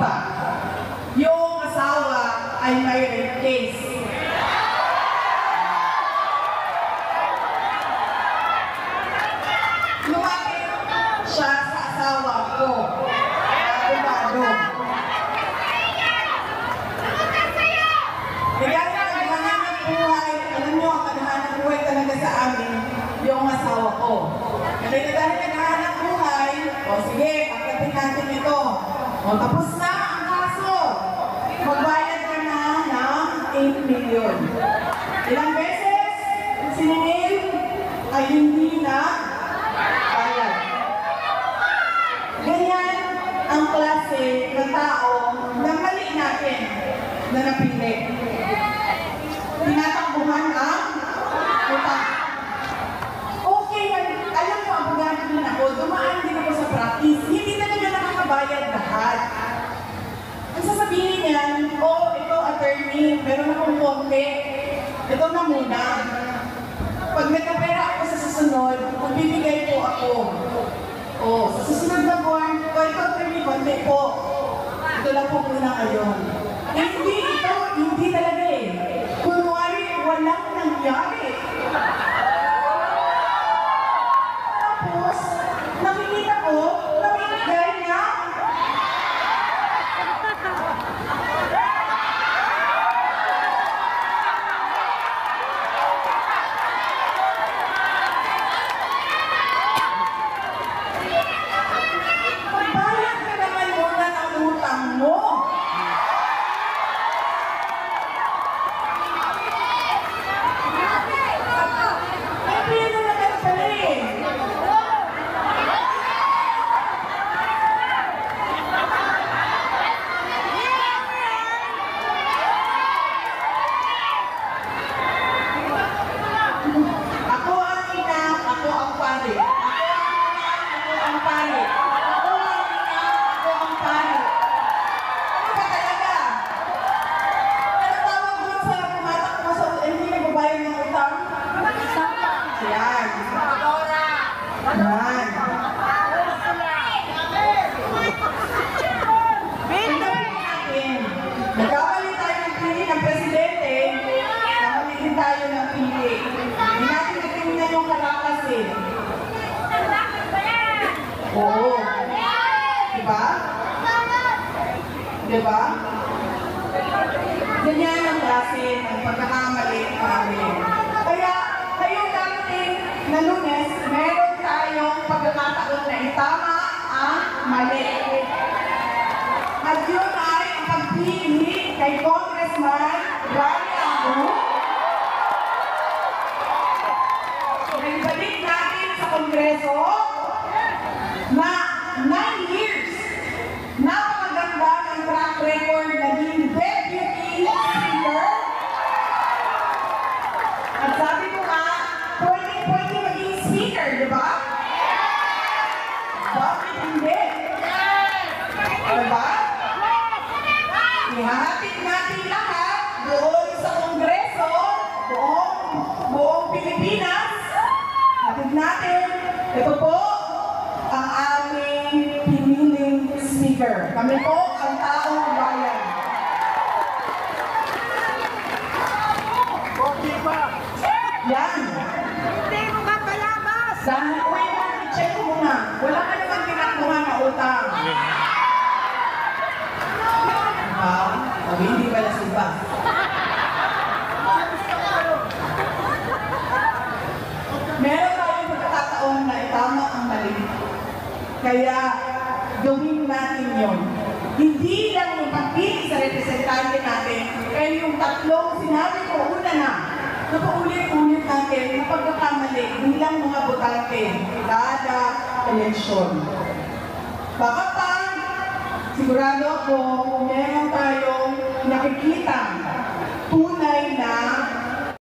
pa. Yung asawa ay may rape case. Lumapit siya sa asawa ko. Abogado. Kaya nga, kadahanang buhay, alam nyo, ang kadahanang buhay talaga sa amin, yung asawa ko. Kaya dahil kadahanang buhay, o sige, pagkapit natin ito. O tapos na ang kaso. Magbayad ka na ng 8 million. Ilang beses siningil ay hindi na bayad. Ganyan ang klase ng tao na mali natin na napili. Tinatakbuhan ang utang. Okay, alam mo, abogado din ako, dumaan din ako sa practice. Hindi talaga nakakabayad lahat. Ang sasabihin niyan, oh, ito attorney, meron akong konti. Ito na muna. Pag nagkapera ako sa susunod, magbibigay po ako. Oh, sa susunod na buwan, ito attorney, konti po. Ito lang po muna ngayon. Hindi ito, hindi talaga eh. Kunwari, walang nangyari. Tapos, nakikita ko, namigay niya. Magbayad ka naman muna ng utang mo. Nagkakalit tayo ng pili ng presidente, nakalitin tayo ng pili. Hindi natin natingnan yung kalakas eh. Oo. Diba? Diba? Ganyan ang klase ng pagkakamali namin. Kaya, ngayong darating na Lunes, meron tayong pagkakataon na itama ang mali. At yun ay ang pagpili kay Congressman Rani Abu. Nagbalik natin sa Kongreso na 9 years. Napakaganda ng track record naging Deputy Speaker. At sabi ko nga, pwede maging Speaker, di ba? Bakit hindi? Diba? Ihahatid natin lahat doon sa Kongreso, buong Pilipinas. Hatid natin, ito po ang aming piniling speaker. Kami po ang taong bayan. Yan. Hindi mo ka palabas! Dahil i-check mo na. Wala ka naman ginagawa na utang. Sabi, hindi pala siba. Meron tayong pagkakataon na itama ang mali. Kaya, gawin natin yun. Hindi lang yung pagpili sa representante natin, kaya yung tatlong sinabi ko una na, napaulit-ulit natin na pagkakamali bilang mga botante kada eleksyon. Baka pa, sigurado ako, meron tayong nakikita tunay na